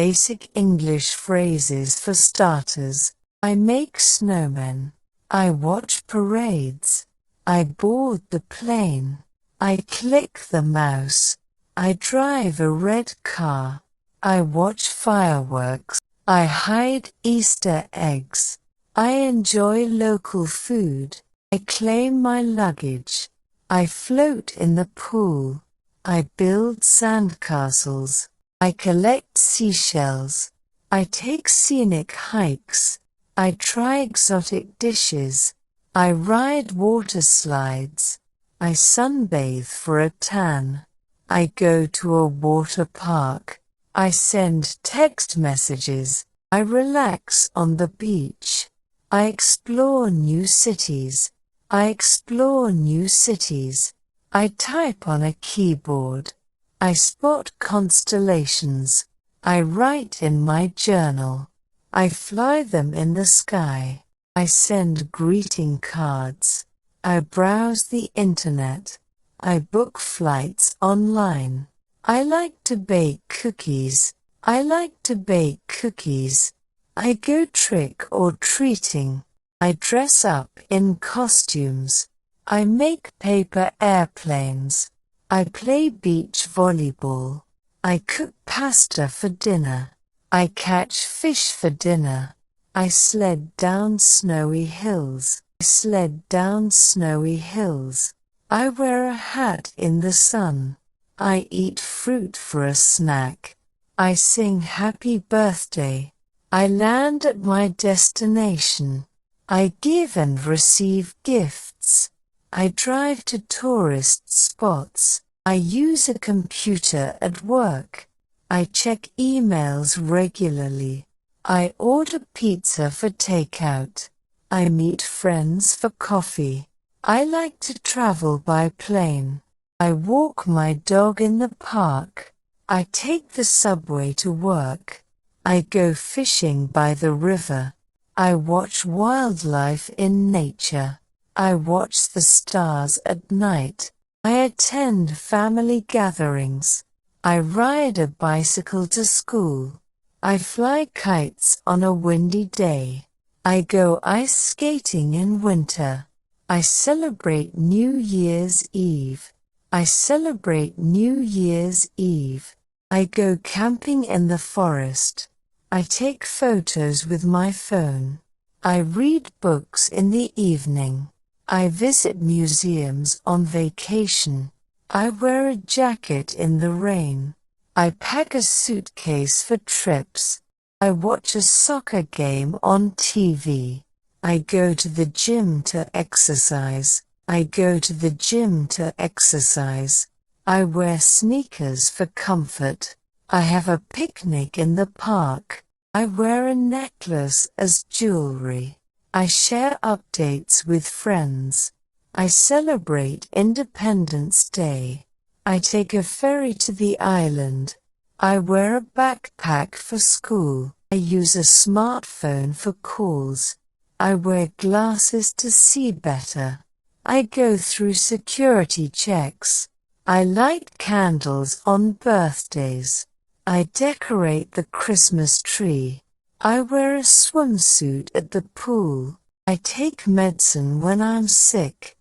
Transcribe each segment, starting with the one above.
basic English phrases for starters. I make snowmen. I watch parades. I board the plane. I click the mouse. I drive a red car. I watch fireworks. I hide Easter eggs. I enjoy local food. I claim my luggage. I float in the pool. I build sandcastles. I collect seashells. I take scenic hikes. I try exotic dishes. I ride water slides. I sunbathe for a tan. I go to a water park. I send text messages. I relax on the beach. I explore new cities. I explore new cities. I type on a keyboard. I spot constellations. I write in my journal. I fly them in the sky. I send greeting cards. I browse the internet. I book flights online. I like to bake cookies. I like to bake cookies. I go trick or treating. I dress up in costumes. I make paper airplanes. I play beach volleyball. I cook pasta for dinner. I catch fish for dinner. I sled down snowy hills. I sled down snowy hills. I wear a hat in the sun. I eat fruit for a snack. I sing happy birthday. I land at my destination. I give and receive gifts. I drive to tourist spots. I use a computer at work. I check emails regularly. I order pizza for takeout. I meet friends for coffee. I like to travel by plane. I walk my dog in the park. I take the subway to work. I go fishing by the river. I watch wildlife in nature. I watch the stars at night. I attend family gatherings. I ride a bicycle to school. I fly kites on a windy day. I go ice skating in winter. I celebrate New Year's Eve. I celebrate New Year's Eve. I go camping in the forest. I take photos with my phone. I read books in the evening. I visit museums on vacation. I wear a jacket in the rain. I pack a suitcase for trips. I watch a soccer game on TV. I go to the gym to exercise. I go to the gym to exercise. I wear sneakers for comfort. I have a picnic in the park. I wear a necklace as jewelry. I share updates with friends. I celebrate Independence Day. I take a ferry to the island. I wear a backpack for school. I use a smartphone for calls. I wear glasses to see better. I go through security checks. I light candles on birthdays. I decorate the Christmas tree. I wear a swimsuit at the pool. I take medicine when I'm sick.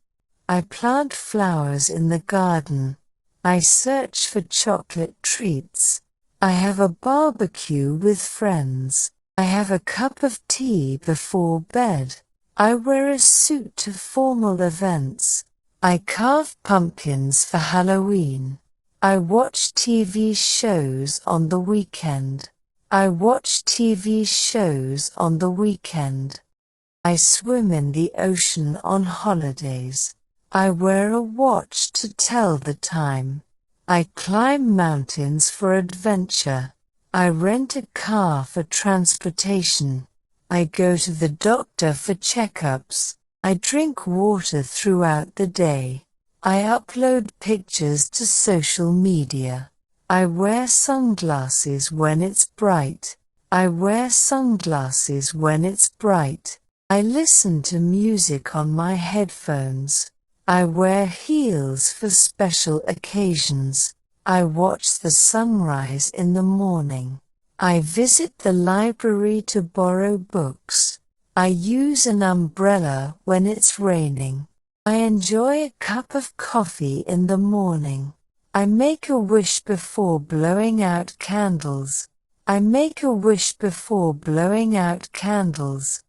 I plant flowers in the garden. I search for chocolate treats. I have a barbecue with friends. I have a cup of tea before bed. I wear a suit to formal events. I carve pumpkins for Halloween. I watch TV shows on the weekend. I watch TV shows on the weekend. I swim in the ocean on holidays. I wear a watch to tell the time. I climb mountains for adventure. I rent a car for transportation. I go to the doctor for checkups. I drink water throughout the day. I upload pictures to social media. I wear sunglasses when it's bright. I wear sunglasses when it's bright. I listen to music on my headphones. I wear heels for special occasions. I watch the sunrise in the morning. I visit the library to borrow books. I use an umbrella when it's raining. I enjoy a cup of coffee in the morning. I make a wish before blowing out candles. I make a wish before blowing out candles.